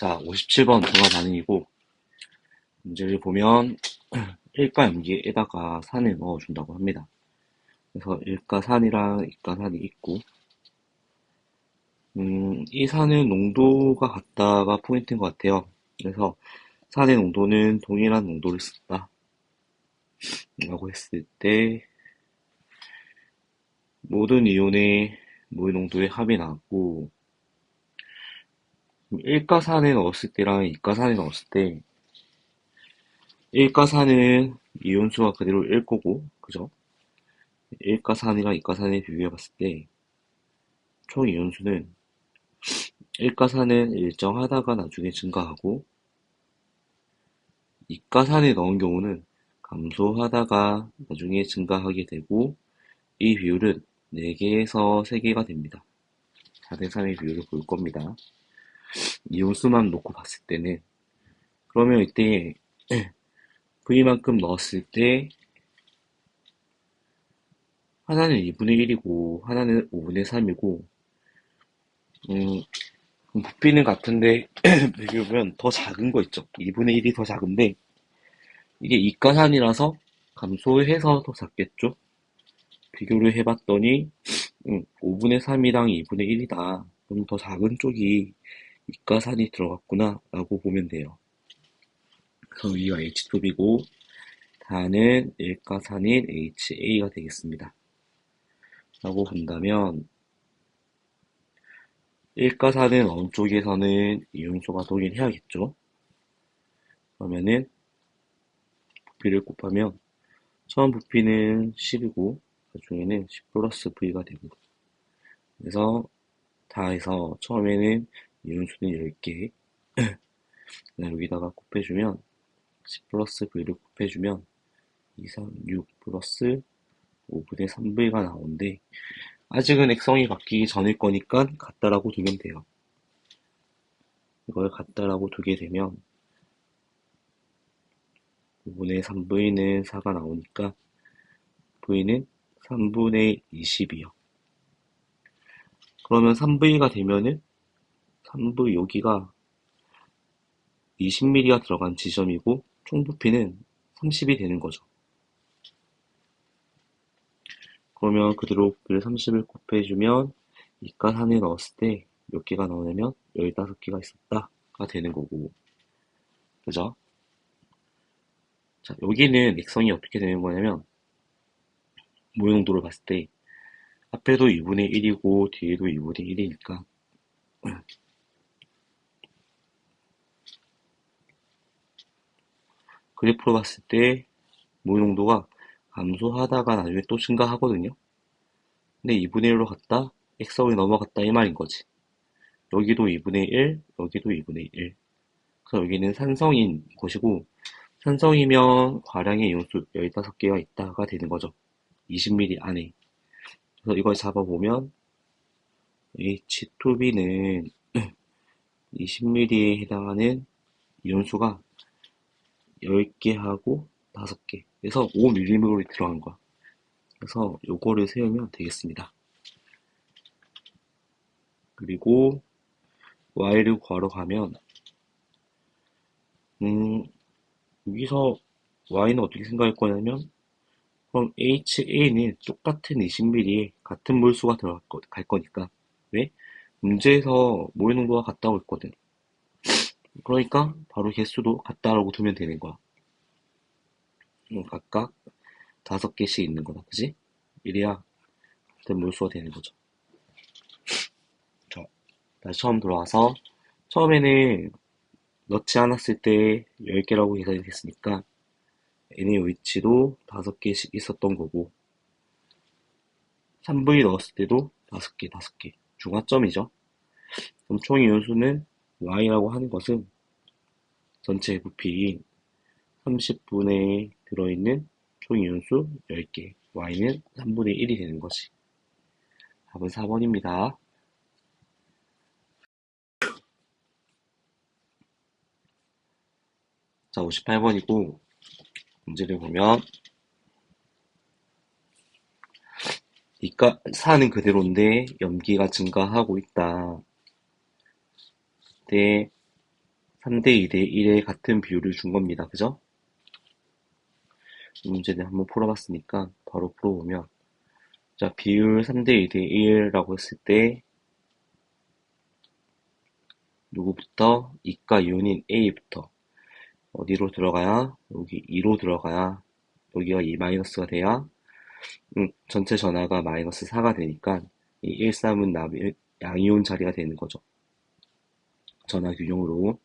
자, 57번 정답 반응이고, 문제를 보면, 일가 염기에다가 산을 넣어준다고 합니다. 그래서 일가산이랑 이가산이 있고, 이 산의 농도가 같다가 포인트인 것 같아요. 그래서 산의 농도는 동일한 농도를 쓴다. 라고 했을 때, 모든 이온의 모의 농도의 합이 나왔고, 일가산에 넣었을 때랑 이가산에 넣었을 때, 일가산은 이온수가 그대로 1거고, 그죠? 일가산이랑 이가산을 비교해봤을 때, 총 이온수는 일가산은 일정하다가 나중에 증가하고, 이가산에 넣은 경우는 감소하다가 나중에 증가하게 되고, 이 비율은 4개에서 3개가 됩니다. 4대 3의 비율을 볼 겁니다. 이온수만 놓고 봤을 때는. 그러면 이때 V만큼 넣었을 때 하나는 2분의 1이고 하나는 5분의 3이고 부피는 같은데 비교하면 더 작은 거 있죠. 2분의 1이 더 작은데 이게 이가산이라서 감소해서 더 작겠죠. 비교를 해봤더니 5분의 3이랑 2분의 1이다. 그럼 더 작은 쪽이 이가산이 들어갔구나 라고 보면 돼요. 그래서 위가 H2B고 다는 일가산인 HA가 되겠습니다. 라고 본다면 일가산은 어느 쪽에서는 이온수가 동일해야겠죠. 그러면은 부피를 곱하면 처음 부피는 10이고 나중에는 10 플러스 V가 되고 그래서 다해서 처음에는 이온수는 10개 여기다가 곱해주면 10 플러스 V를 곱해주면 2, 3, 6 플러스 5분의 3V가 나오는데 아직은 액성이 바뀌기 전일 거니까 같다라고 두면 돼요. 이걸 같다라고 두게 되면 5분의 3V는 4가 나오니까 V는 3분의 20이요. 그러면 3V가 되면은 3V 여기가 20mm가 들어간 지점이고 총 부피는 30이 되는 거죠. 그러면 그대로 부피를 30을 곱해주면 이가산에 넣었을 때 몇 개가 나오냐면 15개가 있었다가 되는 거고 그죠? 자, 여기는 액성이 어떻게 되는 거냐면 모용도를 봤을 때 앞에도 2분의 1이고 뒤에도 2분의 1이니까 그래프로 봤을 때 모용도가 감소하다가 나중에 또 증가하거든요. 근데 2분의 1로 갔다 액성이 넘어갔다 이 말인 거지. 여기도 2분의 1, 여기도 2분의 1. 그래서 여기는 산성인 것이고 산성이면 과량의 이온수 15개가 있다가 되는 거죠. 20ml 안에. 그래서 이걸 잡아보면 H2B는 20ml에 해당하는 이온수가 10개하고 5개. 그래서 5mm로 들어간 거야. 그래서 요거를 세우면 되겠습니다. 그리고 y를 구하러 가면 여기서 y는 어떻게 생각할 거냐면 그럼 HA는 똑같은 20ml에 같은 몰수가 갈 거니까 왜? 문제에서 모의 농도가 같다고 했거든. 그러니까 바로 개수도 같다라고 두면 되는 거야. 각각 5개씩 있는 거다. 그지? 이래야 같은 몰수가 되는 거죠. 자, 다시 처음 돌아와서 처음에는 넣지 않았을 때 10개라고 계산이 됐으니까 n의 위치도 5개씩 있었던 거고 3V 넣었을 때도 5개, 5개. 중화점이죠. 그럼 총 이온수는 y라고 하는 것은 전체 부피인 30분에 들어있는 총 이온수 10개, y는 3분의 1이 되는 거지. 답은 4번입니다. 자, 58번이고 문제를 보면 사는 그대로인데 염기가 증가하고 있다. 그때 3대 2대 1의 같은 비율을 준 겁니다. 그죠? 이 문제는 한번 풀어봤으니까 바로 풀어보면, 자, 비율 3대 2대 1이라고 했을 때 누구부터? 이가 이온인 A부터 어디로 들어가야? 여기 2로 들어가야 여기가 2 마이너스가 돼야 전체 전하가 마이너스 4가 되니까 이 1, 3은 양이온 자리가 되는 거죠. 전하 균형으로.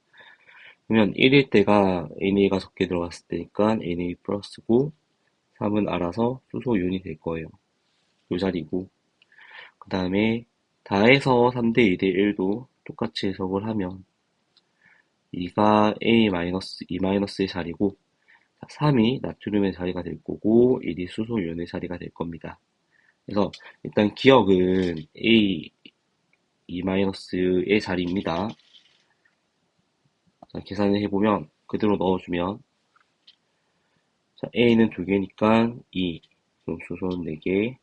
그러면 1일 때가 NA가 적게 들어갔을 때니까 NA 플러스고 3은 알아서 수소 이온이 될 거예요. 이 자리고. 그 다음에 다해서 3대 2대 1도 똑같이 해석을 하면 2가 A 마이너스 2 마이너스의 자리고 3이 나트륨의 자리가 될 거고 1이 수소 이온의 자리가 될 겁니다. 그래서 일단 기억은 A 2 마이너스의 자리입니다. 자, 계산을 해보면 그대로 넣어주면 자, A는 2개니까 2, 그럼 수소는 4개,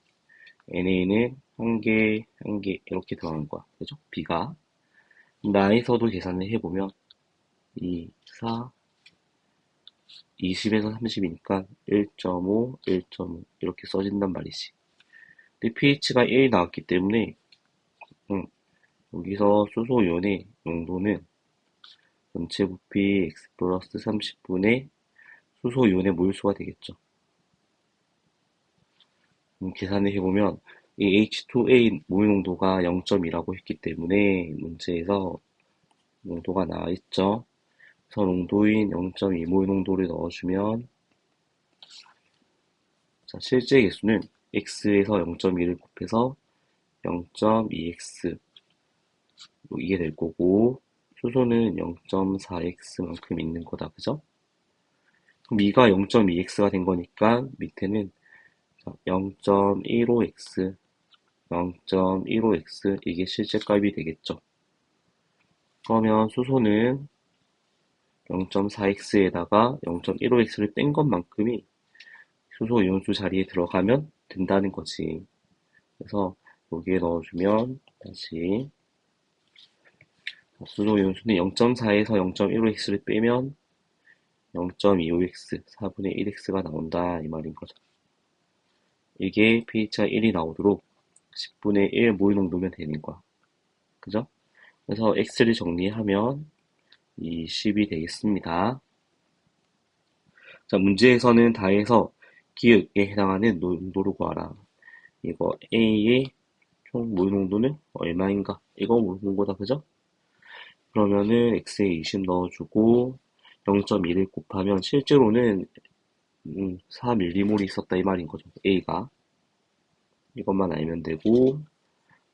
NA는 1개, 1개 이렇게 들어가는 거야. 그죠? B가. 나에서도 계산을 해보면 2, 4, 20에서 30이니까 1.5, 1.5 이렇게 써진단 말이지. 근데 pH가 1이 나왔기 때문에 여기서 수소 이온의 농도는 전체 부피 x 플러스 30분의 수소 이온의 몰수가 되겠죠. 계산을 해보면 이 H2A 모유 농도가 0.2라고 했기 때문에 문제에서 농도가 나와 있죠. 그래서 농도인 0.2 모유 농도를 넣어주면 자, 실제 개수는 x에서 0.2를 곱해서 0.2x 이게 될 거고 수소는 0.4x만큼 있는 거다. 그죠? 그럼 이가 0.2x가 된 거니까 밑에는 0.15x 0.15x 이게 실제 값이 되겠죠. 그러면 수소는 0.4x에다가 0.15x를 뺀 것만큼이 수소 이온수 자리에 들어가면 된다는 거지. 그래서 여기에 넣어주면 다시 수소 이온수는 0.4에서 0.15x를 빼면 0.25x 4분의 1x가 나온다 이 말인 거죠. 이게 pH가 1이 나오도록 10분의 1 모유 농도면 되는 거야. 그죠? 그래서 x를 정리하면 20이 되겠습니다. 자, 문제에서는 다해서 기역에 해당하는 농도를 구하라. 이거 A의 총 모유 농도는 얼마인가? 이거 물어본 거다, 그죠? 그러면은 x에 20 넣어주고 0.1을 곱하면 실제로는 4mm몰이 있었다 이 말인 거죠. A가. 이것만 알면 되고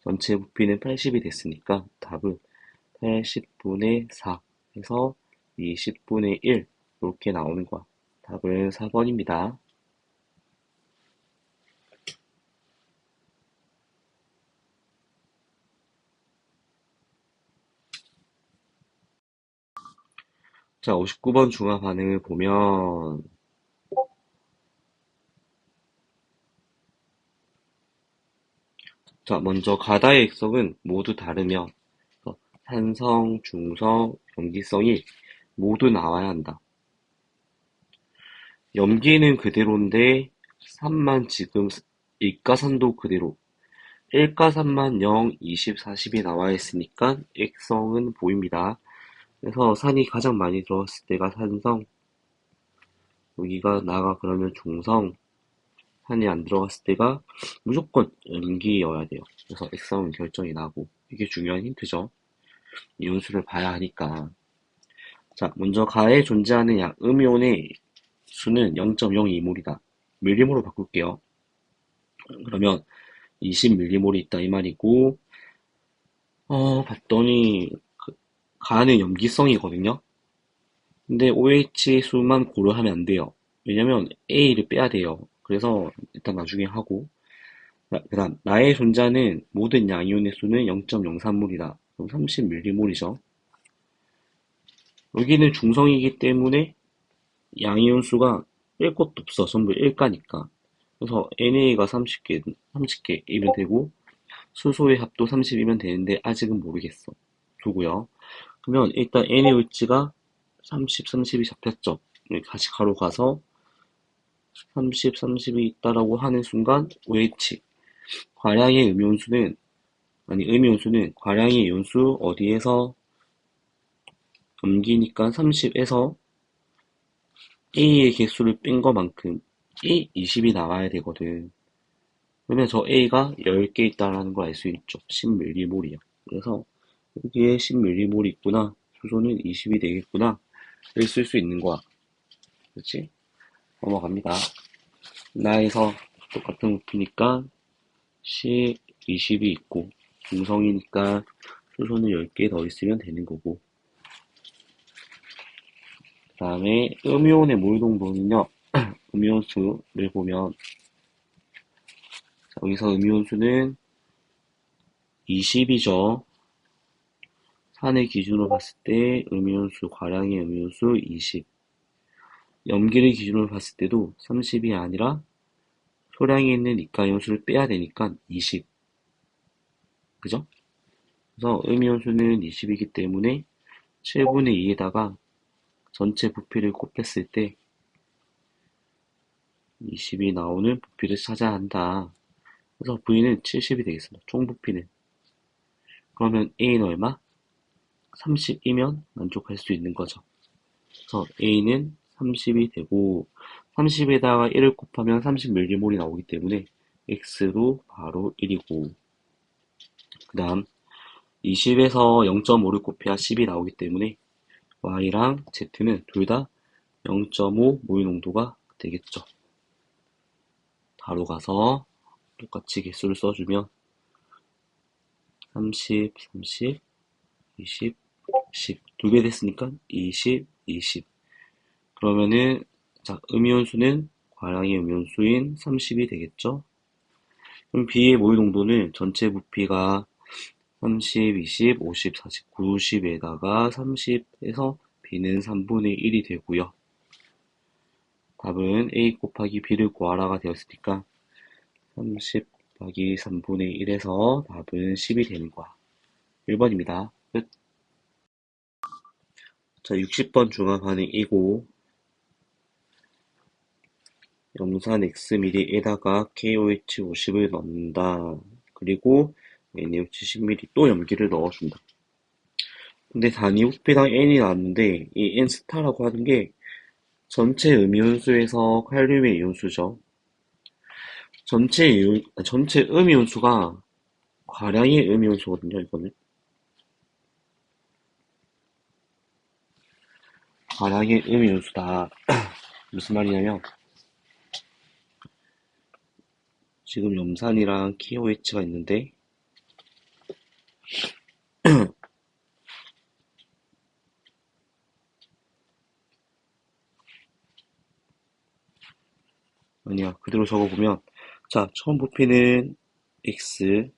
전체 부피는 80이 됐으니까 답은 80분의 4 해서 20분의 1 이렇게 나오는 거야. 답은 4번입니다. 자, 59번 중화 반응을 보면 자, 먼저 가다의 액성은 모두 다르며 산성, 중성, 염기성이 모두 나와야 한다. 염기는 그대로인데 3만 지금 일가산도 그대로 1가산만 0, 20, 40이 나와 있으니까 액성은 보입니다. 그래서 산이 가장 많이 들어왔을 때가 산성, 여기가 나가 그러면 중성, 산이 안 들어갔을 때가 무조건 염기여야 돼요. 그래서 액성은 결정이 나고 이게 중요한 힌트죠. 이온수를 봐야 하니까. 자, 먼저 가에 존재하는 음이온의 수는 0.02몰이다. 밀리몰로 바꿀게요. 그러면 20mm몰이 있다 이 말이고 봤더니 가는 염기성이거든요. 근데 OH 수만 고려하면 안 돼요. 왜냐면 A를 빼야 돼요. 그래서 일단 나중에 하고 그 다음 나의 존재하는 모든 양이온의 수는 0.03몰이다. 그럼 30mm몰이죠. 여기는 중성이기 때문에 양이온 수가 뺄 것도 없어. 전부 1가니까. 그래서 NA가 30개이면 되고 수소의 합도 30이면 되는데 아직은 모르겠어. 두고요. 그러면 일단 n의 위치가 30, 30이 잡혔죠. 다시 가로 가서 30, 30이 있다라고 하는 순간 OH, 과량의 음이온수는, 아니 음이온수는 과량의 이온수 어디에서 염기니까 30에서 A의 개수를 뺀 것만큼 A 20이 나와야 되거든. 그러면 저 A가 10개 있다라는 걸 알 수 있죠. 10mm이야. 그래서 여기에 10ml 있구나. 수소는 20이 되겠구나. 를 쓸 수 있는 거야. 그렇지? 넘어갑니다. 나에서 똑같은 부피니까 10, 20이 있고 중성이니까 수소는 10개 더 있으면 되는 거고. 그 다음에 음이온의 몰동도는요. 음이온수를 보면 여기서 음이온수는 20이죠. 산을 기준으로 봤을 때 음이온수, 과량의 음이온수 20. 염기를 기준으로 봤을 때도 30이 아니라 소량이 있는 이가이온수를 빼야 되니까 20. 그죠? 그래서 음이온수는 20이기 때문에 7분의 2에다가 전체 부피를 곱했을 때 20이 나오는 부피를 찾아야 한다. 그래서 V는 70이 되겠습니다. 총 부피는. 그러면 A는 얼마? 30이면 만족할 수 있는 거죠. 그래서 A는 30이 되고 30에다가 1을 곱하면 30mm이 나오기 때문에 X도 바로 1이고 그 다음 20에서 0.5를 곱해야 10이 나오기 때문에 Y랑 Z는 둘 다 0.5 모유 농도가 되겠죠. 바로 가서 똑같이 개수를 써주면 30, 30, 20, 10 두 배 됐으니까 20, 20 그러면은 자 음이온수는 과량의 음이온수인 30이 되겠죠. 그럼 B의 모유 농도는 전체 부피가 30, 20, 50, 40, 90에다가 30에서 B는 3분의 1이 되고요. 답은 A 곱하기 B를 구하라가 되었으니까 30 곱하기 3분의 1에서 답은 10이 되는 거야. 1번입니다. 끝. 자, 60번 중화 반응이고 염산 Xml에다가 KOH 50을 넣는다. 그리고 NaOH 10ml 또 염기를 넣어준다. 근데 단위 부피당 N이 나왔는데 이 N 스타라고 하는 게 전체 음이온수에서 칼륨의 이온수죠. 전체 음이온수가 과량의 음이온수거든요, 이거는. 과량의 음이온수다. 무슨 말이냐면, 지금 염산이랑 KOH가 있는데, 아니야, 그대로 적어보면, 자, 처음 부피는 X,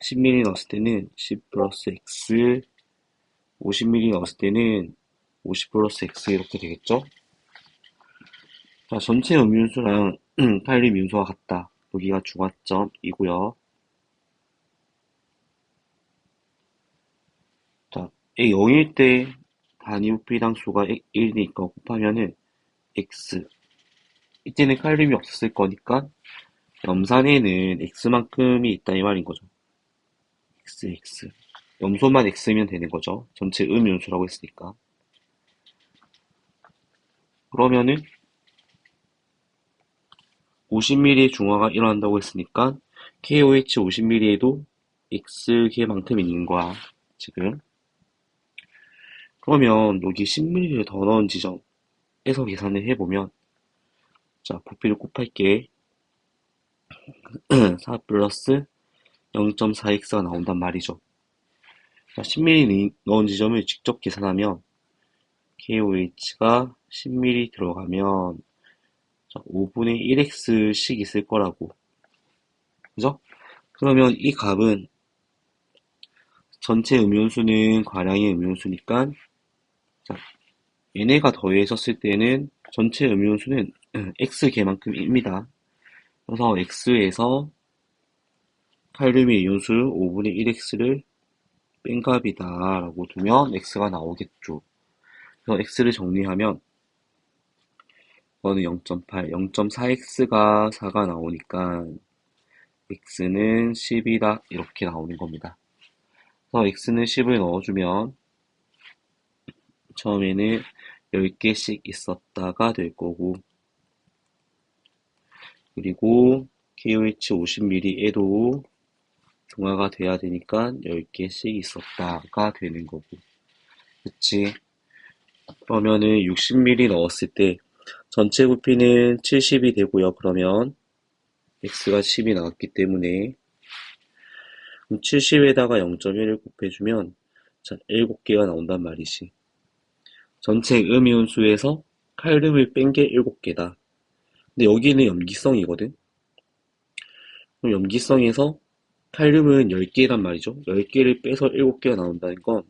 10ml 넣었을 때는 10 플러스 X, 50ml 넣었을 때는 50 플러스 X 이렇게 되겠죠? 자, 전체 음이온수랑 칼륨 이온수가 같다. 여기가 중화점이고요. 자, 0일 때 단위 부피당 수가 1이니까 곱하면은 X. 이때는 칼륨이 없었을 거니까 염산에는 X만큼이 있다 이 말인 거죠. X. 염소만 X면 되는 거죠. 전체 음이온수라고 했으니까. 그러면은 50ml의 중화가 일어난다고 했으니까 KOH 50ml에도 X개만큼 있는 거야. 지금. 그러면 여기 10ml를 더 넣은 지점에서 계산을 해보면 자, 부피를 곱할게. 4 플러스 0.4x가 나온단 말이죠. 자, 10ml 넣은 지점을 직접 계산하면 KOH가 10ml 들어가면 5분의 1x씩 있을 거라고. 그죠? 그러면 이 값은 전체 음이온수는 과량의 음이온수니까 자, 얘네가 더해졌을 때는 전체 음이온수는 x개만큼입니다. 그래서 x에서 칼륨의 이온수 5분의 1x를 뺀값이다 라고 두면 x가 나오겠죠. 그래서 x를 정리하면 이거는 0.8, 0.4x가 4가 나오니까 x는 10이다 이렇게 나오는 겁니다. 그래서 x는 10을 넣어주면 처음에는 10개씩 있었다가 될 거고, 그리고 KOH 50ml에도 중화가 돼야 되니까 10개씩 있었다가 되는 거고. 그치? 그러면은 60ml 넣었을 때 전체 부피는 70이 되고요. 그러면 x가 10이 나왔기 때문에 70에다가 0.1을 곱해주면 자, 7개가 나온단 말이지. 전체 음이온수에서 칼륨을 뺀 게 7개다. 근데 여기는 염기성이거든. 그럼 염기성에서 칼륨은 10개란 말이죠. 10개를 빼서 7개가 나온다는 건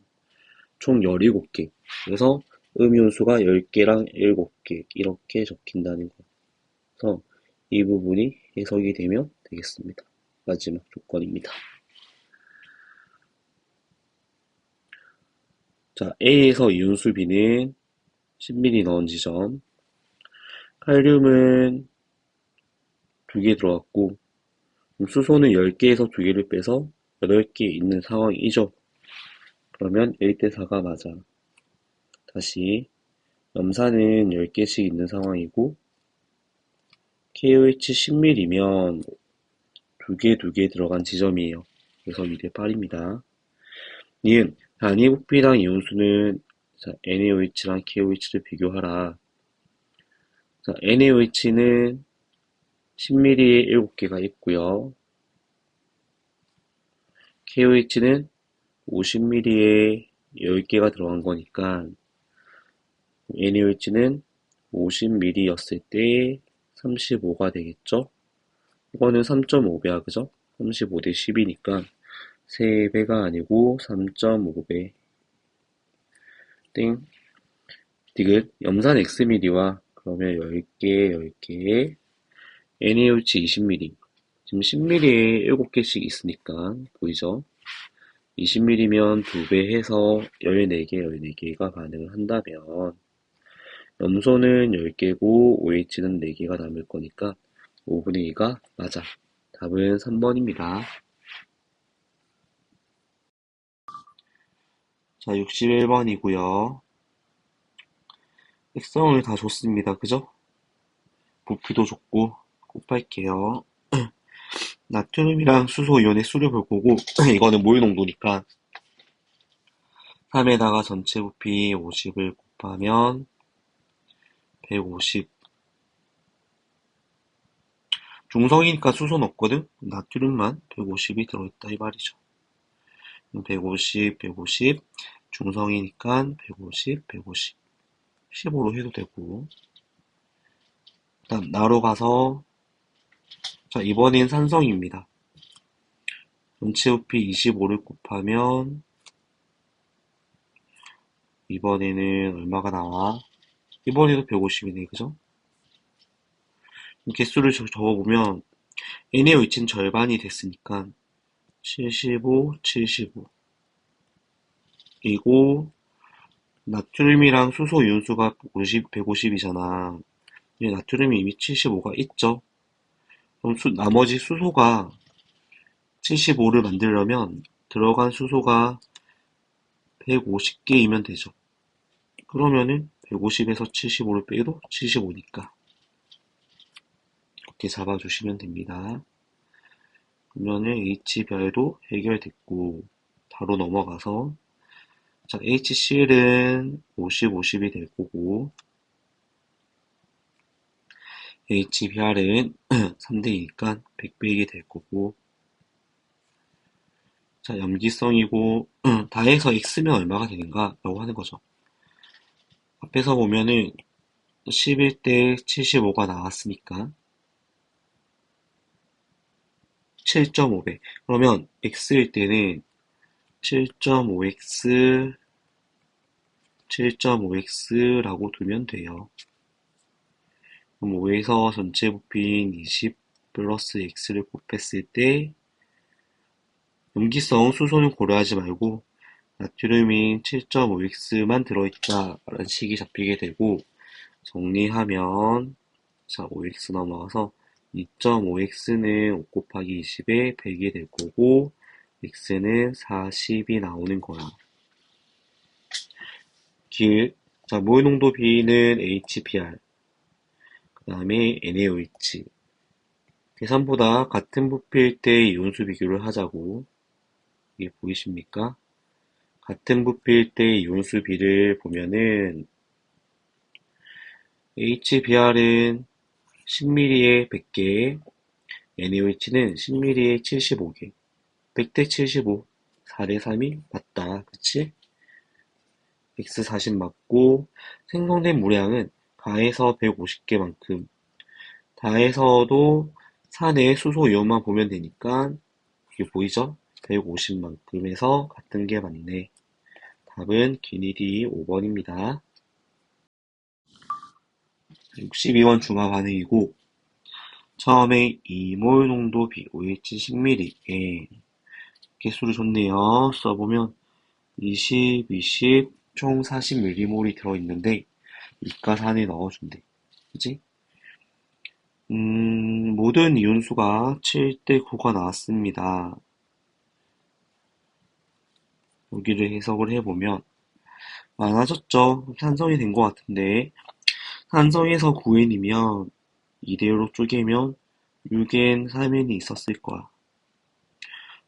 총 17개. 그래서 음이온수가 10개랑 7개 이렇게 적힌다는 거. 그래서 이 부분이 해석이 되면 되겠습니다. 마지막 조건입니다. 자, A에서 이온수 B는 10ml 넣은 지점. 칼륨은 2개 들어갔고, 수소는 10개에서 2개를 빼서 8개 있는 상황이죠. 그러면 1대4가 맞아. 다시 염산은 10개씩 있는 상황이고 KOH 10ml면 2개 들어간 지점이에요. 그래서 2대8입니다. 니은 단위 부피당 이온수는 자, NaOH랑 KOH를 비교하라. 자, NaOH는 10ml에 7개가 있고요. KOH는 50ml에 10개가 들어간 거니까 NaOH는 50ml였을 때 35가 되겠죠? 이거는 3.5배야, 그죠? 35대 10이니까 3배가 아니고 3.5배. 땡. 디귿. 염산 Xml와 그러면 10개, 10개. NaOH 20ml. 지금 10ml에 7개씩 있으니까 보이죠? 20ml면 2배 해서 14개, 14개가 반응을 한다면 염소는 10개고 OH는 4개가 남을 거니까 5분의 2가 맞아. 답은 3번입니다. 자, 61번이고요. 액성을 다 줬습니다. 그죠? 부피도 줬고 곱할게요. 나트륨이랑 수소 이온의 수를 볼 거고 이거는 모유 농도니까 3에다가 전체 부피 50을 곱하면 150. 중성이니까 수소는 없거든? 나트륨만 150이 들어있다 이 말이죠. 150, 150. 중성이니까 150, 150. 15로 해도 되고. 일단 나로 가서 자, 이번엔 산성입니다. 전체 부피 25를 곱하면 이번에는 얼마가 나와? 이번에도 150이네, 그죠? 개수를 적어보면 N의 위치는 절반이 됐으니까 75, 75. 그리고 나트륨이랑 수소 이온수가 150이잖아. 나트륨이 이미 75가 있죠? 그럼 나머지 수소가 75를 만들려면 들어간 수소가 150개이면 되죠. 그러면은 150에서 75를 빼도 75니까 이렇게 잡아주시면 됩니다. 그러면은 H별도 해결됐고 바로 넘어가서 자, HCl은 50, 50이 될 거고 HBr은 3대2니까 100배이게 될 거고 자, 염기성이고 다 해서 X면 얼마가 되는가 라고 하는 거죠. 앞에서 보면은 11대 75가 나왔으니까 7.5배. 그러면 X일 때는 7.5X, 7.5X라고 두면 돼요. 그럼 5에서 전체 부피인 20 플러스 X를 곱했을 때 염기성 수소는 고려하지 말고 나트륨이 7.5x만 들어있다 라는 식이 잡히게 되고, 정리하면 자 5x 넘어가서 2.5x는 5 곱하기 20에 100이 될 거고 x는 40이 나오는 거야. 자 모유 농도 B는 HBr, 그 다음에 NaOH. 계산보다 같은 부피일 때 이온수 비교를 하자고. 이게 보이십니까? 같은 부피일 때 이온수 비를 보면은 HBr은 10ml에 100개, NaOH는 10ml에 75개. 100대 75, 4대 3이 맞다. 그치? X 40 맞고, 생성된 물량은 가에서 150개만큼, 다에서도 산의 수소 이온만 보면 되니까, 이게 보이죠? 150만큼에서 같은 게 맞네. 답은 기니디 5번입니다. 62번 중화 반응이고, 처음에 2몰 농도 B, OH 10ml. 개수를 줬네요. 써보면 20, 20, 총 40mm몰이 들어있는데 이가산에 넣어준대. 그치? 모든 이온수가 7대 9가 나왔습니다. 여기를 해석을 해보면 많아졌죠? 산성이 된 것 같은데 산성에서 9N이면 2대1로 쪼개면 6N, 3N이 있었을 거야.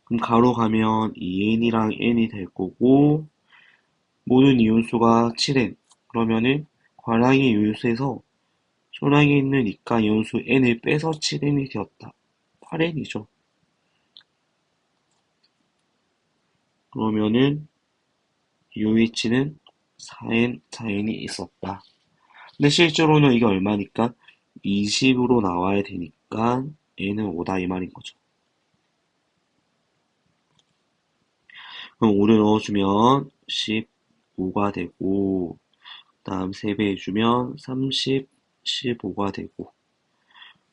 그럼 가로 가면 2N이랑 N이 될 거고 모든 이온수가 7N. 그러면은 관항의 이온수에서 초량에 있는 이가 이온수 N을 빼서 7N이 되었다. 8N이죠. 그러면은 UH는 4N, 4N이 있었다. 근데 실제로는 이게 얼마니까? 20으로 나와야 되니까 N은 5다 이 말인 거죠. 그럼 5를 넣어주면 15가 되고 다음 3배 해주면 30, 15가 되고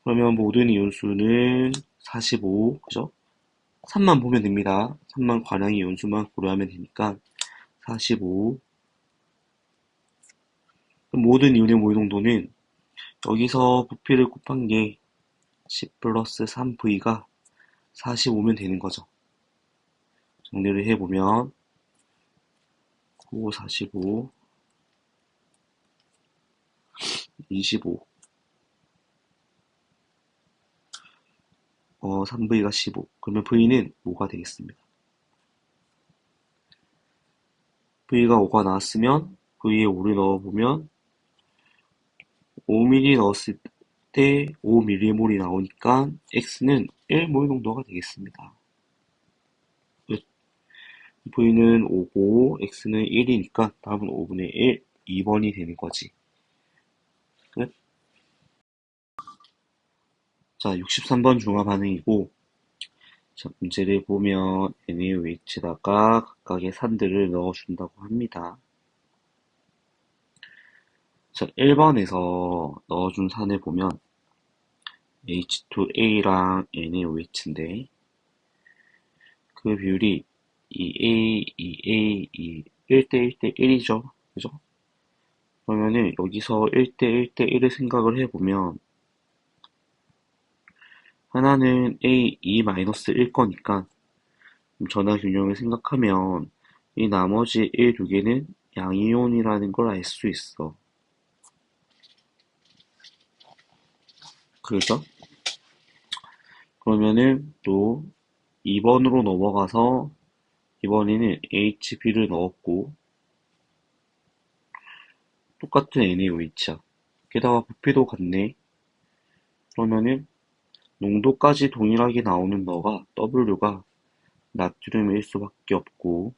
그러면 모든 이온수는 45, 그죠? 3만 보면 됩니다. 3만 관항 이온수만 고려하면 되니까 45. 모든 이온의 모유 농도는 여기서 부피를 곱한 게 10 플러스 3V가 45면 되는 거죠. 정리를 해보면 9, 45, 25, 3V가 15. 그러면 V는 5가 되겠습니다. V가 5가 나왔으면 V에 5를 넣어보면 5ml 넣었을 때 5mm몰이 나오니까 X는 1몰 농도가 되겠습니다. V는 5고 X는 1이니까 답은 5분의 1, 2번이 되는 거지. 끝. 자, 63번 중화 반응이고 자, 문제를 보면 NaOH에다가 각각의 산들을 넣어준다고 합니다. 자, 1번에서 넣어준 산을 보면 H2A랑 NaOH인데 그 비율이 2A, 2A, 2, 1대 1대 1이죠. 그죠? 그러면은 여기서 1대 1대 1을 생각을 해보면 하나는 A, 2-1 거니까 전화 균형을 생각하면 이 나머지 1, 2개는 양이온이라는 걸 알 수 있어. 그죠? 그러면은 또 2번으로 넘어가서 이번에는 HB를 넣었고 똑같은 NaOH야. 게다가 부피도 같네. 그러면은 농도까지 동일하게 나오는 너가 W가 나트륨일 수밖에 없고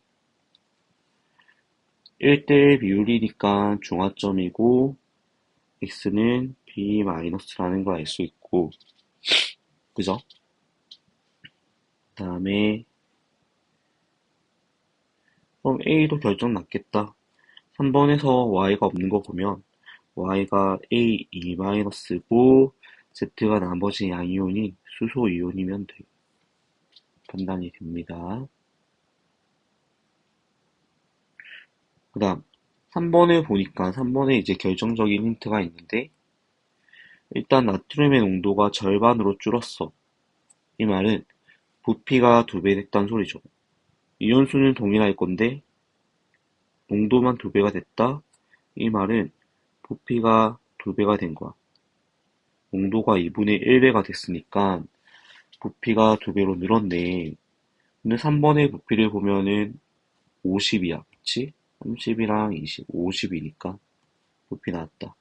1대1 비율이니까 중화점이고 X는 B-라는 걸 알 수 있고 그죠? 그 다음에 그럼 A도 결정 났겠다. 3번에서 Y가 없는 거 보면 Y가 A, E-고 Z가 나머지 양이온이 수소 이온이면 돼. 판단이 됩니다. 그 다음 3번을 보니까 3번에 이제 결정적인 힌트가 있는데 일단 나트륨의 농도가 절반으로 줄었어. 이 말은 부피가 2배 됐다는 소리죠. 이온수는 동일할 건데 농도만 2배가 됐다? 이 말은 부피가 2배가 된 거야. 농도가 2분의 1배가 됐으니까 부피가 2배로 늘었네. 근데 3번의 부피를 보면은 50이야. 그치? 30이랑 20, 50이니까 부피 나왔다.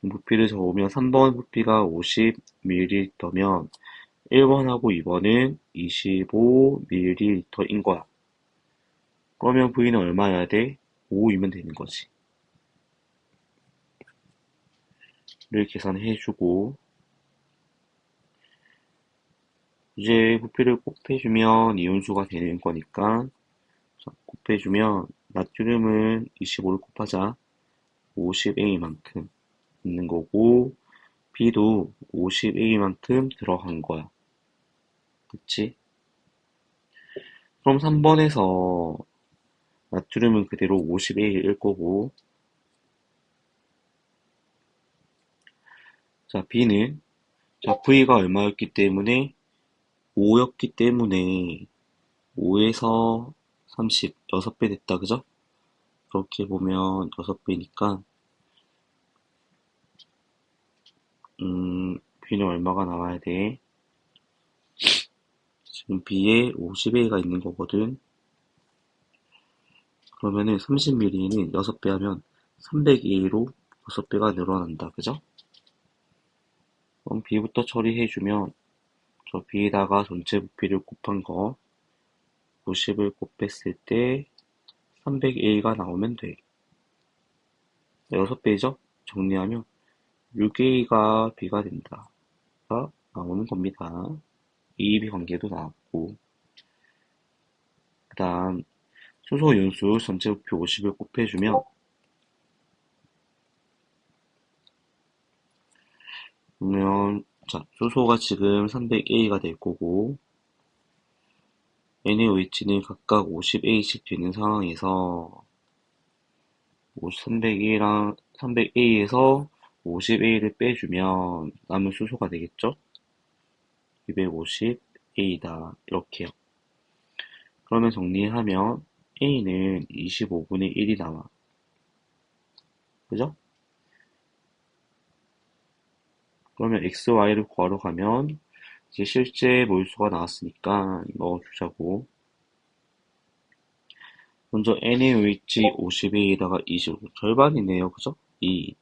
부피를 적으면 3번 부피가 50ml면 1번하고 2번은 25ml인 거야. 그러면 V는 얼마여야 돼? 5이면 되는 거지. 를 계산해주고 이제 부피를 곱해주면 이온수가 되는 거니까 자, 곱해주면 나트륨은 25를 곱하자 50A만큼 있는 거고 B도 50A만큼 들어간 거야. 그치? 그럼 3번에서 나트륨은 그대로 50A일 거고 자 B는 자 V가 얼마였기 때문에 5였기 때문에 5에서 30, 6배 됐다 그죠? 그렇게 보면 6배니까 B는 얼마가 나와야 돼? 지금 B에 50A가 있는 거거든. 그러면은 30ml는 6배 하면 300A로 6배가 늘어난다. 그죠? 그럼 B부터 처리해주면 저 B에다가 전체 부피를 곱한 거 50을 곱했을 때 300A가 나오면 돼. 6배죠? 정리하면 6A가 B가 된다. 가 나오는 겁니다. 이입이 관계도 나왔고 그 다음 수소 연수 전체 부피 50을 곱해주면 그러면 자 수소가 지금 300A가 될 거고 NaOH는 각각 50A씩 되는 상황에서 300A랑 300A에서 50A를 빼주면 남은 수소가 되겠죠? 250A다 이렇게요. 그러면 정리하면 A는 25분의 1이 나와. 그죠? 그러면 x, y를 구하러 가면 이제 실제 몰수가 나왔으니까 넣어주자고. 먼저 NaOH 50A에다가 25, 절반이네요. 그죠? 2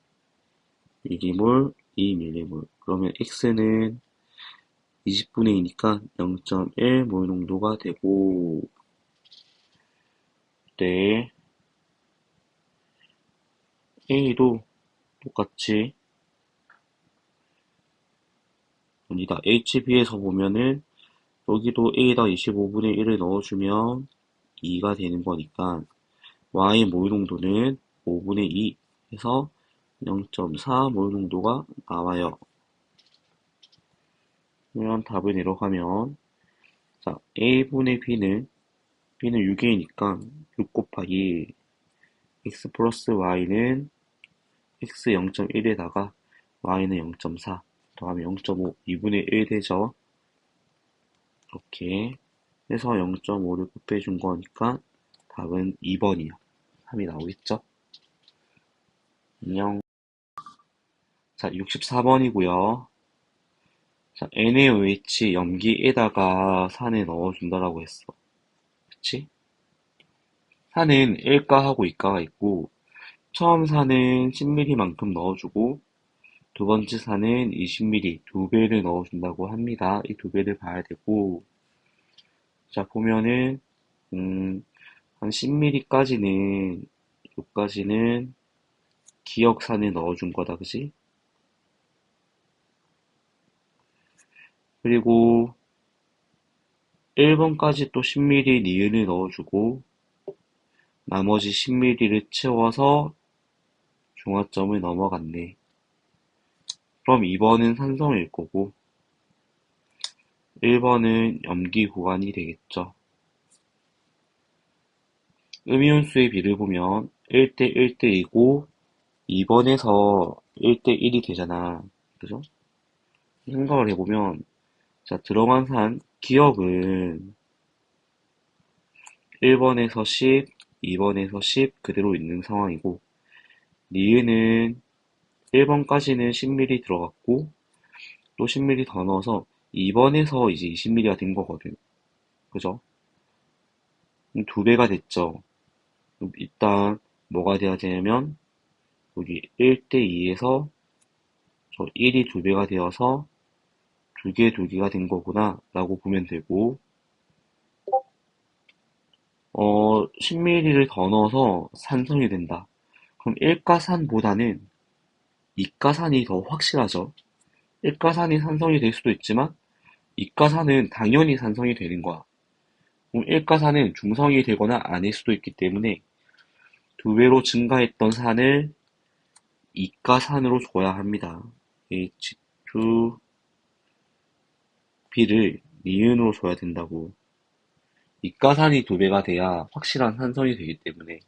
밀리몰, 2밀리몰. 그러면 x는 20분의 2니까 0.1 몰 농도가 되고, 네, A도 똑같이 아니다. HB에서 보면은 여기도 A에다 25분의 1을 넣어주면 2가 되는 거니까 Y의 몰 농도는 5분의 2 해서 0.4 몰 농도가 나와요. 그러면 답을 내려가면 자 A분의 B는 6A니까 6 곱하기 X 플러스 Y는 X 0.1에다가 Y는 0.4 더하면 0.5 2분의 1 되죠. 이렇게 해서 0.5를 곱해준 거니까 답은 2번이야. 3이 나오겠죠? 안녕. 자, 64번이고요. 자, NaOH 염기에다가 산을 넣어준다라고 했어. 그치? 산은 1가하고 2가가 있고, 처음 산은 10ml만큼 넣어주고, 두 번째 산은 20ml, 2배를 넣어준다고 합니다. 이 2배를 봐야 되고, 자, 보면은, 한 10ml까지는, 여기까지는 기억산을 넣어준 거다, 그지? 그리고 1번까지 또 10ml 니은을 넣어주고 나머지 10ml를 채워서 중화점을 넘어갔네. 그럼 2번은 산성일 거고 1번은 염기 구간이 되겠죠. 음이온수의 비를 보면 1대 1대 2고 2번에서 1대 1이 되잖아. 그죠? 생각을 해보면 자, 들어간 산 기억은 1번에서 10, 2번에서 10 그대로 있는 상황이고 니은은 1번까지는 10ml 들어갔고 또 10ml 더 넣어서 2번에서 이제 20ml가 된 거거든. 그죠? 그럼 두 배가 됐죠. 그럼 일단 뭐가 돼야 되냐면 여기 1대 2에서 저 1이 두 배가 되어서 두 개가 된 거구나 라고 보면 되고 10ml를 더 넣어서 산성이 된다. 그럼 1가산보다는 2가산이 더 확실하죠. 1가산이 산성이 될 수도 있지만 2가산은 당연히 산성이 되는 거야. 그럼 1가산은 중성이 되거나 아닐 수도 있기 때문에 두 배로 증가했던 산을 2가산으로 줘야 합니다. H2B를 니은으로 줘야 된다고. 이가산이 두 배가 돼야 확실한 산성이 되기 때문에.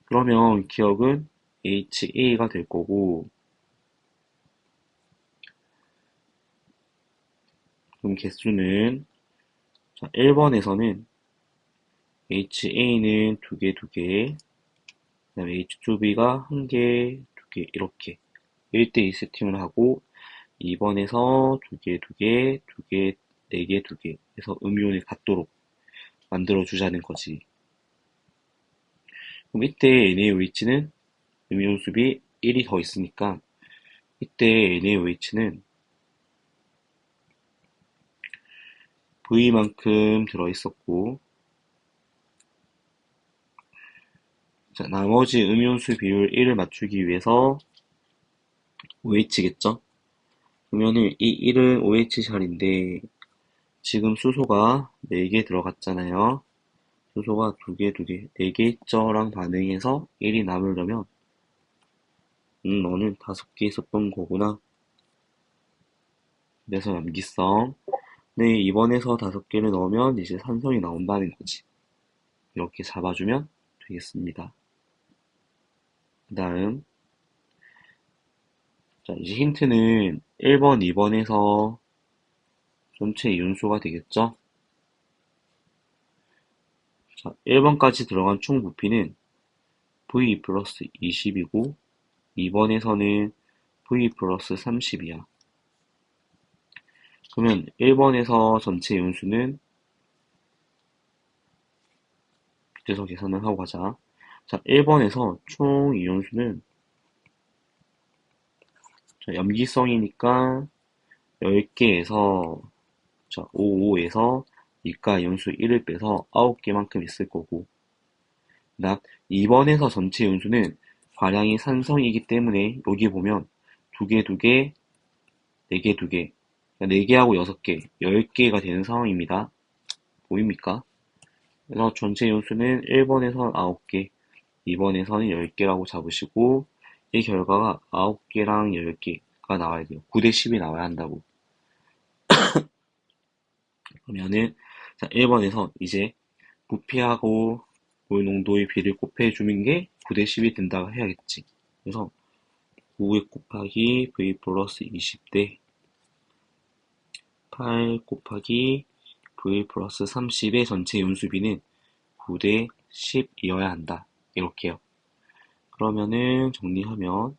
그러면 기억은 HA가 될 거고, 그럼 개수는, 자, 1번에서는 HA는 두 개, 그 다음에 H2B가 한 개, 두 개, 이렇게 1대2 세팅을 하고, 2번에서 두 개, 네 개, 두 개 해서 음이온이 같도록 만들어주자는 거지. 그럼 이때 NaOH는 음이온 수비 1이 더 있으니까 이때 NaOH는 V만큼 들어있었고 자, 나머지 음이온수 비율 1을 맞추기 위해서 OH겠죠? 그러면은 이 1은 OH 샬인데 지금 수소가 4개 들어갔잖아요. 수소가 두 개, 4개 있죠랑 반응해서 1이 남으려면 너는 5개 있었던 거구나. 그래서 염기성. 네, 이번에서 5개를 넣으면 이제 산성이 나온다는 거지. 이렇게 잡아주면 되겠습니다. 그 다음, 자, 이제 힌트는 1번, 2번에서 전체 이온수가 되겠죠? 자, 1번까지 들어간 총 부피는 V 플러스 20이고, 2번에서는 V 플러스 30이야. 그러면 1번에서 전체 이온수는 밑에서 계산을 하고 가자. 자, 1번에서 총 이온수는 자, 염기성이니까 10개에서 자, 55에서 이가 연수 1을 빼서 9개만큼 있을 거고 그다음 2번에서 전체 연수는 과량이 산성이기 때문에 여기 보면 두 개, 네 개, 두 개, 4개하고 6개, 10개가 되는 상황입니다. 보입니까? 그래서 전체 연수는 1번에선 9개, 2번에서는 10개라고 잡으시고 이 결과가 9개랑 10개가 나와야 돼요. 9대 10이 나와야 한다고. 그러면은 자 1번에서 이제 부피하고 물 농도의 비를 곱해주는 게 9대 10이 된다고 해야겠지. 그래서 9 곱하기 V 플러스 20대 8 곱하기 V 플러스 30의 전체 연수비는 9대 10이어야 한다. 이렇게요. 그러면은 정리하면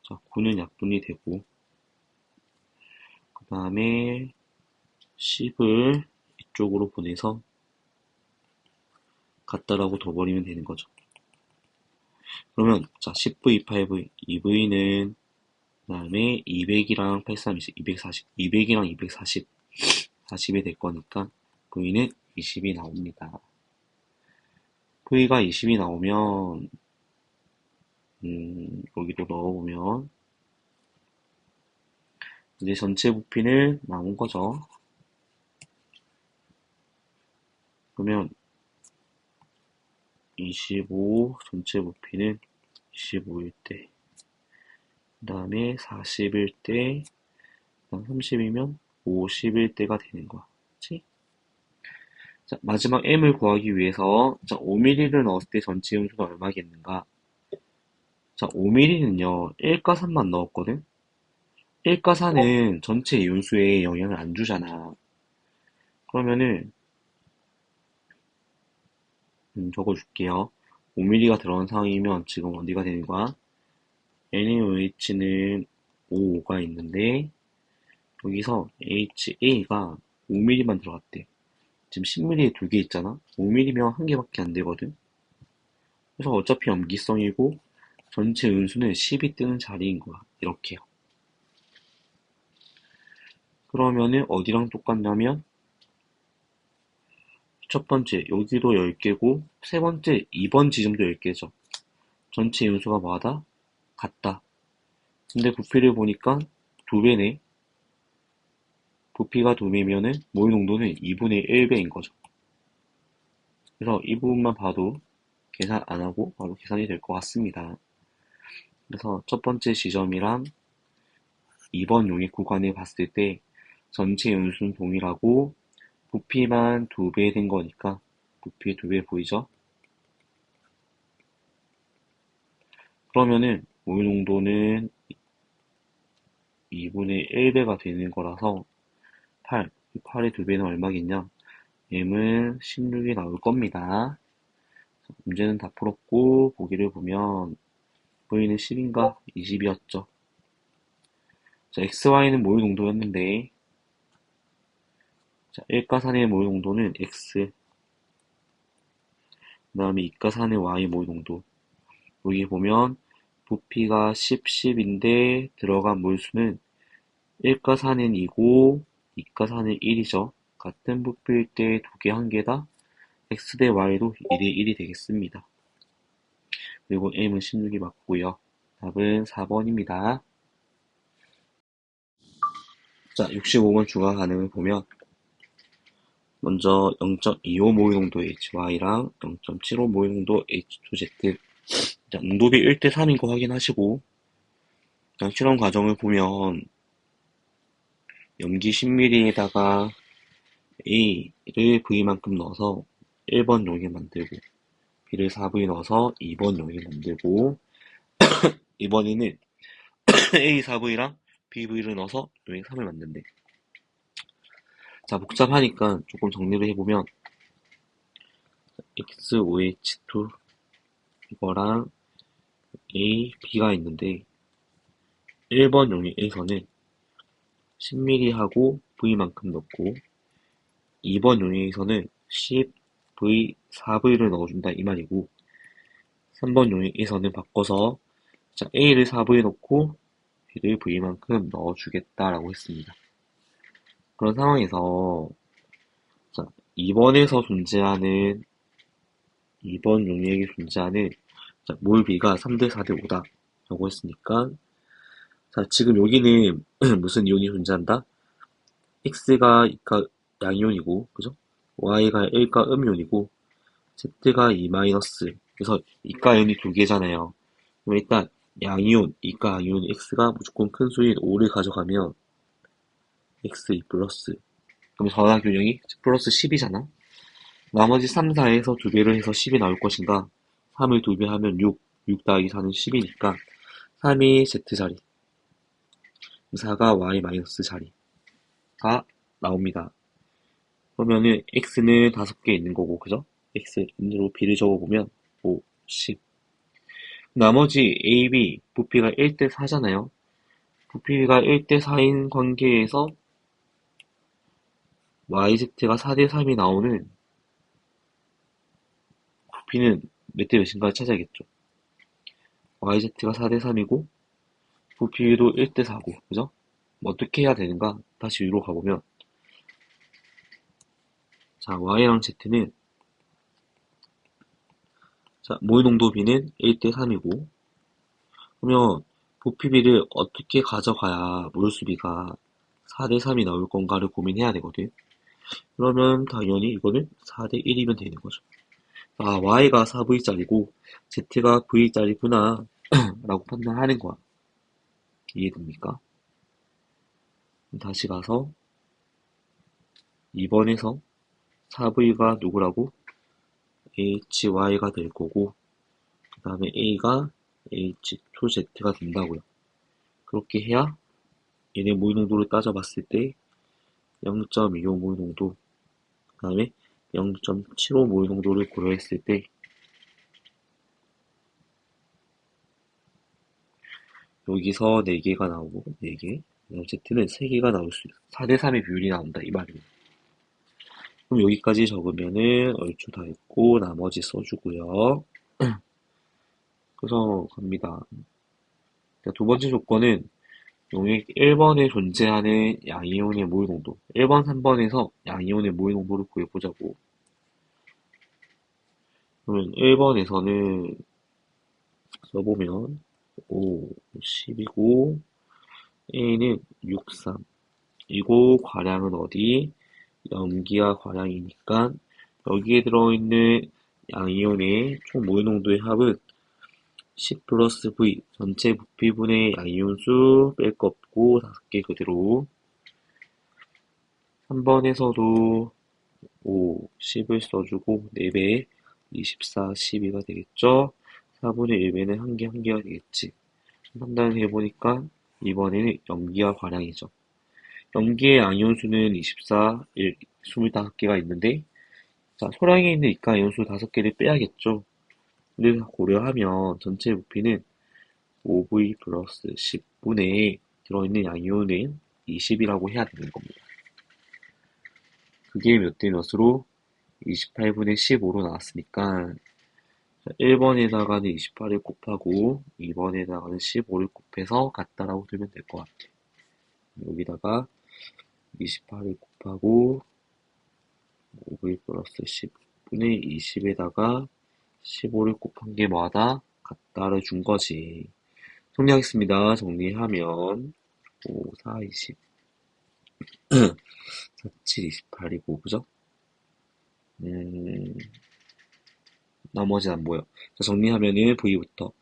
자 9는 약분이 되고 그 다음에 10을 이쪽으로 보내서 같다라고 둬버리면 되는 거죠. 그러면 자 10V, 8V, 2V는 그 다음에 200이랑 8320, 240, 200이랑 240, 40이 될 거니까 V는 20이 나옵니다. V가 20이 나오면 여기도 넣어보면 이제 전체 부피는 나온 거죠. 그러면 25 전체 부피는 25일 때, 그 다음에 40일 때, 그 다음 30이면 50일 때가 되는 거야. 그치? 자, 마지막 m을 구하기 위해서 자, 5mm를 넣었을 때 전체 음수는 얼마겠는가? 자, 5mm는요, 1과 3만 넣었거든? 1과 4는 전체 이온수에 영향을 안 주잖아. 그러면은 적어줄게요. 5mm가 들어간 상황이면 지금 어디가 되는 거야? NaOH는 5가 있는데 여기서 HA가 5mm만 들어갔대. 지금 10mm에 2개 있잖아? 5mm면 한 개밖에 안 되거든? 그래서 어차피 염기성이고 전체 은수는 10이 뜨는 자리인 거야. 이렇게요. 그러면은 어디랑 똑같냐면 첫 번째 여기도 10개고 세 번째 2번 지점도 10개죠. 전체 인수가 뭐하다? 같다. 근데 부피를 보니까 2배네. 부피가 2배면은 모유 농도는 2분의 1배인 거죠. 그래서 이 부분만 봐도 계산 안 하고 바로 계산이 될 것 같습니다. 그래서 첫 번째 지점이랑 2번 용액 구간을 봤을 때 전체 연수는 동일하고 부피만 2배 된 거니까 부피 2배 보이죠? 그러면은 모유 농도는 2분의 1배가 되는 거라서 8, 8의 2배는 얼마겠냐? m은 16이 나올 겁니다. 문제는 다 풀었고 보기를 보면 v는 10인가? 20이었죠. 자, xy는 모유 농도였는데 자, 1가산의 모유 농도는 x 그 다음에 2가산의 y 모유 농도 여기 보면 부피가 10, 10인데 들어간 몰수는 1가산은 2고 2가산은 1이죠. 같은 부피일 때 두 개 한 개다 x 대 y도 2대 1이 되겠습니다. 그리고 m은 16이 맞고요. 답은 4번입니다. 자, 65번 추가 가능을 보면 먼저 0.25 모유농도 HY랑 0.75 모유농도 H2Z 자, 농도비 1대 3인 거 확인하시고 그냥 실험 과정을 보면 염기 10ml에다가 A를 V만큼 넣어서 1번 용액 만들고 B를 4V 넣어서 2번 용액 만들고 이번에는 A 4V랑 BV를 넣어서 용액 3을 만든대. 자, 복잡하니까 조금 정리를 해보면 XOH2 이거랑 A, B가 있는데 1번 용액에서는 10ml하고 V만큼 넣고 2번 용액에서는 10V, 4V를 넣어준다 이 말이고 3번 용액에서는 바꿔서 자, A를 4V에 넣고 B를 V만큼 넣어주겠다라고 했습니다. 그런 상황에서 자, 2번에서 존재하는 2번 용액에 존재하는 자, 몰 B가 3대 4대 5다 라고 했으니까 자, 지금 여기는 무슨 이온이 존재한다? X가 이가 양이온이고 그죠? Y가 1가 음이온이고 Z가 2 마이너스 그래서 이가 이온이 두 개잖아요. 그럼 일단 양이온, 이가 양이온 X가 무조건 큰 수인 5를 가져가면 X2 플러스 그럼 전화 균형이 플러스 10이잖아. 나머지 3, 4에서 2배를 해서 10이 나올 것인가 3을 2배 하면 6, 6 더하기 4는 10이니까 3이 Z자리 4가 Y 마이너스 자리가 나옵니다. 그러면은 X는 5개 있는 거고 그죠? X로 B를 적어보면 5, 10 나머지 A, B 부피가 1대 4잖아요. 부피가 1대 4인 관계에서 YZ가 4대 3이 나오는 부피는 몇 대 몇인가 찾아야겠죠. YZ가 4대 3이고 부피도 1대 4고 그죠? 뭐 어떻게 해야 되는가? 다시 위로 가보면 자 Y랑 Z는 자 모유 농도 B는 1대 3이고 그러면 부피비를 어떻게 가져가야 몰수비가 4대 3이 나올 건가를 고민해야 되거든. 그러면 당연히 이거는 4대 1이면 되는 거죠. 아, Y가 4V짜리고 Z가 V짜리구나 라고 판단하는 거야. 이해됩니까? 다시 가서 2번에서 4V가 누구라고? HY가 될 거고, 그 다음에 A가 H2Z가 된다고요. 그렇게 해야 얘네 모의농도를 따져봤을 때 0.25 모의농도, 그 다음에 0.75 모의농도를 고려했을 때 여기서 4개가 나오고 4개, Z는 3개가 나올 수 있어. 4대 3의 비율이 나온다 이 말이에요. 그럼 여기까지 적으면은 얼추 다 했고 나머지 써주고요. 그래서 갑니다. 두 번째 조건은 용액 1번에 존재하는 양이온의 모의 농도, 1번, 3번에서 양이온의 모의 농도를 구해보자고. 그러면 1번에서는 써보면 5, 10이고 A는 6, 3. 이고 과량은 어디? 염기와 과량이니까 여기에 들어있는 양이온의 총 모의 농도의 합은 10 플러스 V, 전체 부피분의 양이온수 뺄 거 없고 5개 그대로. 3번에서도 5, 10을 써주고 4배, 24, 12가 되겠죠? 4분의 1배는 한 개, 한 개가 되겠지. 판단을 해보니까 이번에는 염기와 과량이죠. 염기의 양이온수는 24, 25개가 있는데, 자, 소량에 있는 이가 이온수 5개를 빼야겠죠. 를 고려하면 전체 부피는 5V 플러스 10분의 들어있는 양이온은 20이라고 해야 되는 겁니다. 그게 몇 대 몇으로? 28분의 15로 나왔으니까 1번에다가는 28을 곱하고 2번에다가는 15를 곱해서 같다라고 들면 될 것 같아요. 여기다가 28을 곱하고 5V 플러스 10분의 20에다가 15를 곱한 게 뭐하다? 같다를 준 거지. 정리하겠습니다. 정리하면 5, 4, 20 4, 7, 28이고 그죠? 나머지는 안 보여. 자, 정리하면은 V부터.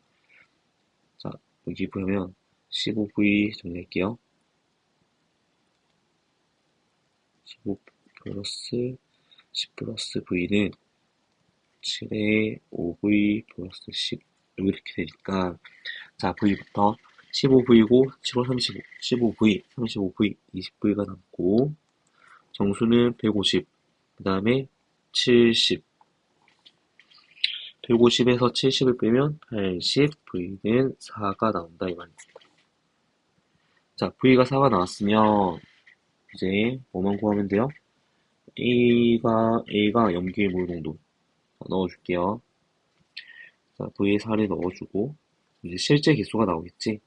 자, 여기 보면 15V 정리할게요. 15 플러스 10 플러스 V는 7에 5V 플러스 10 이렇게 되니까 자, V부터 15V고 7호 35, 15V, 35V, 20V가 남고 정수는 150, 그 다음에 70 150에서 70을 빼면 80, V는 4가 나온다 이 말입니다. 자, V가 4가 나왔으면 이제 뭐만 구하면 돼요? A가 염기의 모의 농도 넣어줄게요. 자, V에 4를 넣어주고 이제 실제 개수가 나오겠지?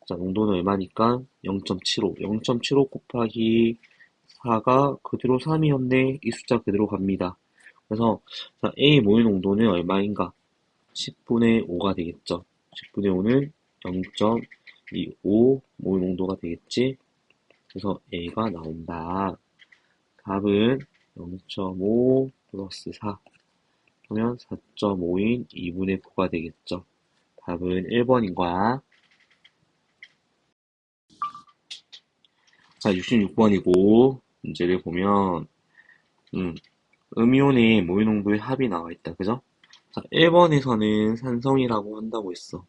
자, 농도는 얼마니까? 0.75. 0.75 곱하기 4가 그대로 3이었네. 이 숫자 그대로 갑니다. 그래서 자, A 모의 농도는 얼마인가? 10분의 5가 되겠죠. 10분의 5는 0.25 모의 농도가 되겠지. 그래서 A가 나온다. 답은 0.5 플러스 4. 그러면 4.5인 2분의 9가 되겠죠. 답은 1번인 거야. 자, 66번이고 문제를 보면 음이온의 모의 농도의 합이 나와 있다. 그죠? 자, 1번에서는 산성이라고 한다고 했어.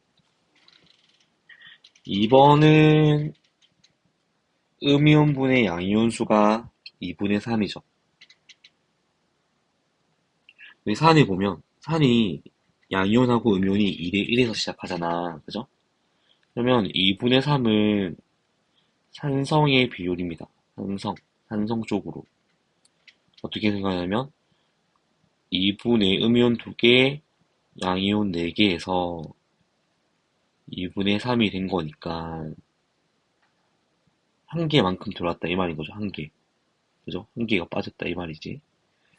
2번은 음이온분의 양이온수가 2분의 3이죠. 여기 산을 보면 산이 양이온하고 음이온이 2대 1에서 시작하잖아. 그죠? 그러면 2분의 3은 산성의 비율입니다. 산성 쪽으로. 어떻게 생각하냐면 2분의 음이온 2개, 양이온 4개에서 2분의 3이 된 거니까 한 개만큼 들어왔다 이 말인 거죠. 한 개. 그죠? 한 개가 빠졌다 이 말이지.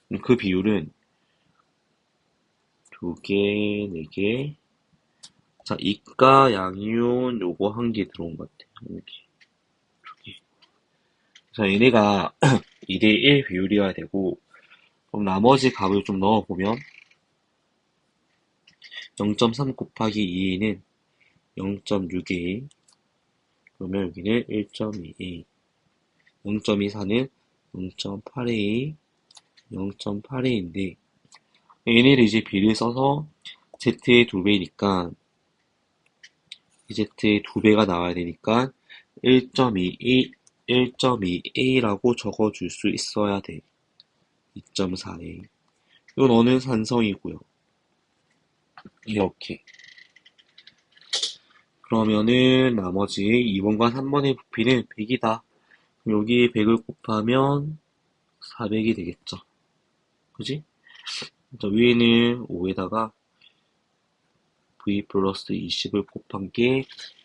그럼 그 비율은 2개, 4개. 자, 이가 양이온 요거 한 개 들어온 것 같아. 한 개, 2개. 자, 얘네가 2대1 비율이어야 되고, 그럼 나머지 값을 좀 넣어보면 0.3 곱하기 2는 0.6A, 그러면 여기는 1.2A, 0.24는 0.8A, 0.82인데 얘네를 이제 비를 써서 z의 2배니까 z의 2배가 나와야 되니까 1.2a, 1.2a라고 적어줄 수 있어야 돼. 2.4a. 요 너는 산성이고요. 이렇게. 그러면은 나머지 2번과 3번의 부피는 100이다. 여기 100을 곱하면 400이 되겠죠. 그지? 자, 위에는 5에다가 v 플러스 20을 곱한 게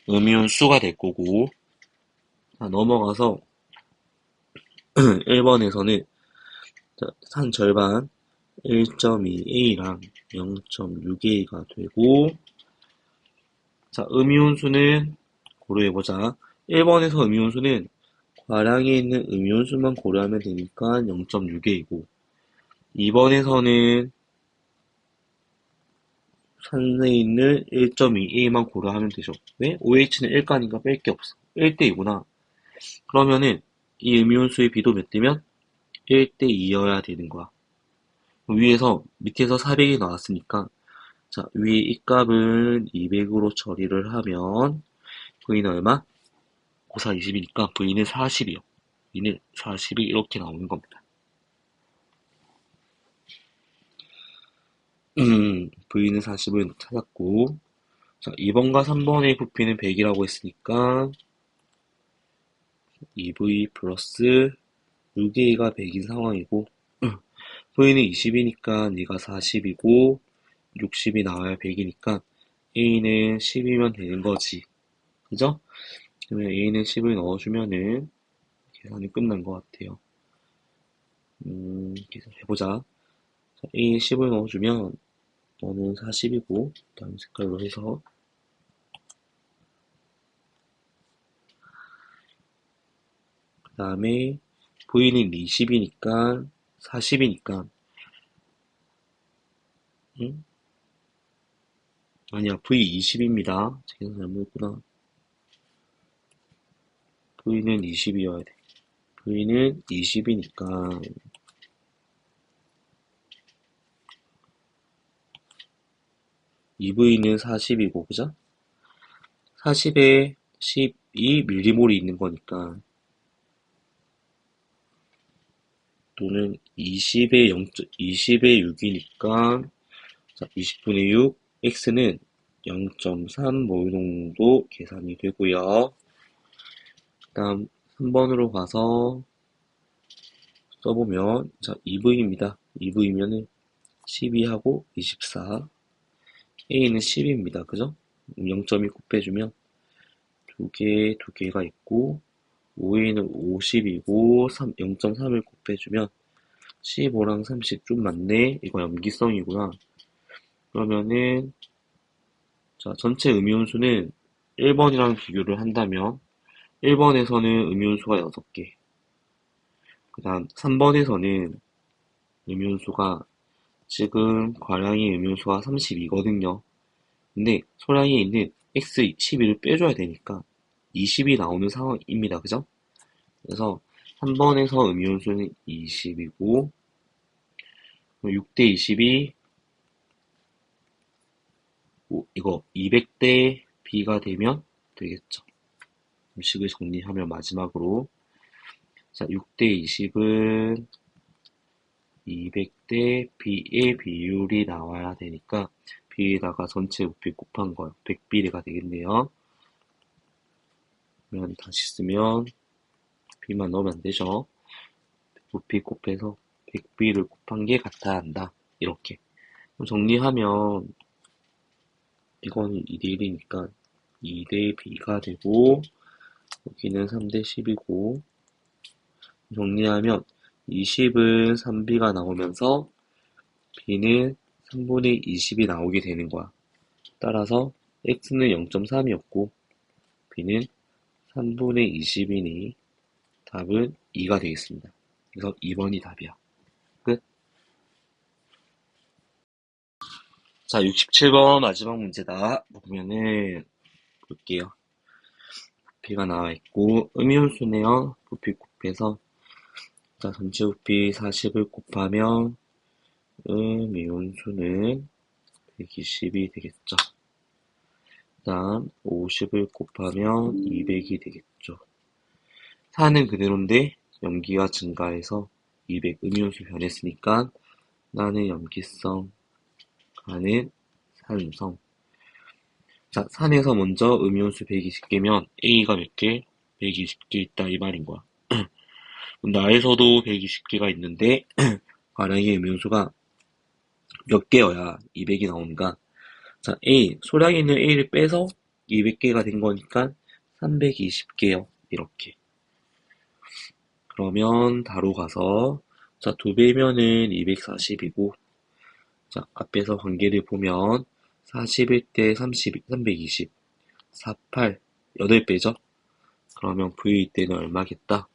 음이온수가 될 거고, 자, 넘어가서 1번에서는 산 절반 1.2a랑 0.6a가 되고, 자, 음이온수는 고려해보자. 1번에서 음이온수는 과량에 있는 음이온수만 고려하면 되니까 0.6a이고, 2번에서는 산에 있는 1.2a만 고려하면 되죠. 왜? OH는 1가니까 뺄 게 없어. 1대 2구나. 그러면은 이 음이온수의 비도 몇 대면? 1대 2여야 되는 거야. 위에서 밑에서 400이 나왔으니까 자, 위에 이 값은 200으로 처리를 하면 V는 얼마? 5사 20이니까 V는 40이요. V는 40이 이렇게 나오는 겁니다. V는 40을 찾았고, 자, 2번과 3번의 부피는 100이라고 했으니까 2V 플러스 6A가 100인 상황이고, V는 20이니까 네가 40이고 60이 나와야 100이니까 A는 10이면 되는 거지. 그죠? 그러면 A는 10을 넣어주면은 계산이 끝난 것 같아요. 계산해보자. 자, A에 10을 넣어주면 너는 40이고 다음 색깔로 해서 그 다음에 V는 20이니까 40이니까 응? 아니야 V 20입니다. 계산 잘못했구나. V는 20이어야 돼. V는 20이니까 2V는 40이고 그죠? 40에 12m몰이 있는 거니까 또는 20에 20에 6이니까 자, 20분의 6 x는 0.3 몰농도 계산이 되고요. 그 다음 3번으로 가서 써보면 자 2V입니다. 2V면은 12하고 24 A는 10입니다. 그죠? 0.2 곱해주면 두 개가 있고 5A는 50이고 0.3을 곱해주면 15랑 30 좀 많네. 이거 염기성이구나. 그러면은 자 전체 음이온수는 1번이랑 비교를 한다면 1번에서는 음이온수가 6개 그 다음 3번에서는 음이온수가 지금 과량의 음이온수가 32거든요. 근데 소량에 있는 X12를 빼줘야 되니까 20이 나오는 상황입니다. 그죠? 그래서 3번에서 음이온수는 20이고 6대 20이 이거 200대 B가 되면 되겠죠. 식을 정리하면 마지막으로 자 6대 20은 200대 B의 비율이 나와야 되니까 B에다가 전체 부피 곱한 거 100B가 되겠네요. 그러면 다시 쓰면 B만 넣으면 안 되죠. 부피 곱해서 100B를 곱한 게 같아야 한다. 이렇게. 정리하면 이건 2대 1이니까 2대 B가 되고 여기는 3대 10이고 정리하면 20은 3B가 나오면서 B는 3분의 20이 나오게 되는 거야. 따라서 X는 0.3이었고 B는 3분의 20이니 답은 2가 되겠습니다. 그래서 2번이 답이야. 끝. 자, 67번 마지막 문제다. 보면은 볼게요. 부피가 나와 있고 음이온수네요. 부피 곱해서 자, 전체 부피 40을 곱하면 미온수는 120이 되겠죠. 다음 50을 곱하면 200이 되겠죠. 산은 그대로인데 염기가 증가해서 200 음이온수 변했으니까 나는 염기성, 가는 산성. 자, 산에서 먼저 음이온수 120개면 A가 몇 개? 120개 있다 이 말인 거야. 나에서도 120개가 있는데 가량의 음이온수가 몇 개여야 200이 나오는가? 자, A, 소량이 있는 A를 빼서 200개가 된 거니까 320개요. 이렇게. 그러면 다로 가서 자, 2배면은 240이고 자, 앞에서 관계를 보면 41 대 30, 320, 48, 8배죠? 그러면 V 때는 얼마겠다?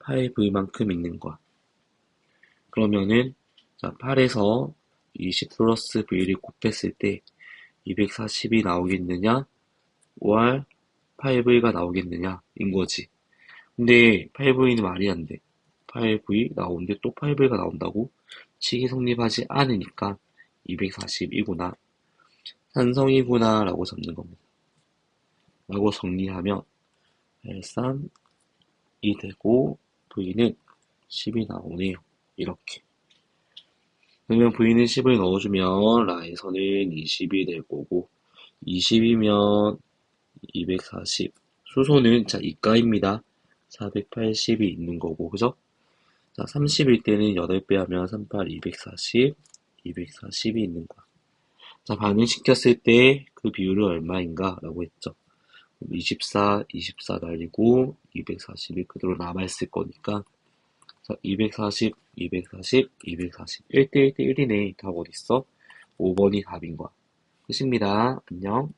8V만큼 있는 거야. 그러면은 자, 8에서 20 플러스 V를 곱했을 때 240이 나오겠느냐? 5할 8V가 나오겠느냐? 인 거지. 근데 8V는 말이 안 돼. 8V 나오는데 또 8V가 나온다고? 식이 성립하지 않으니까 240이구나. 산성이구나 라고 잡는 겁니다. 라고 정리하면 83이 되고 V는 10이 나오네요. 이렇게. 그러면 V는 10을 넣어주면 라에서는 20이 될 거고 20이면 240 수소는 자 이가입니다. 480이 있는 거고 그죠? 자 30일 때는 8배 하면 38, 240, 240이 있는 거야. 자 반응시켰을 때 그 비율은 얼마인가 라고 했죠. 24, 24 달리고 240이 그대로 남아있을 거니까 자 240, 240, 240 1대1대 1이네. 답 어딨어? 5번이 답인 거야. 끝입니다. 안녕.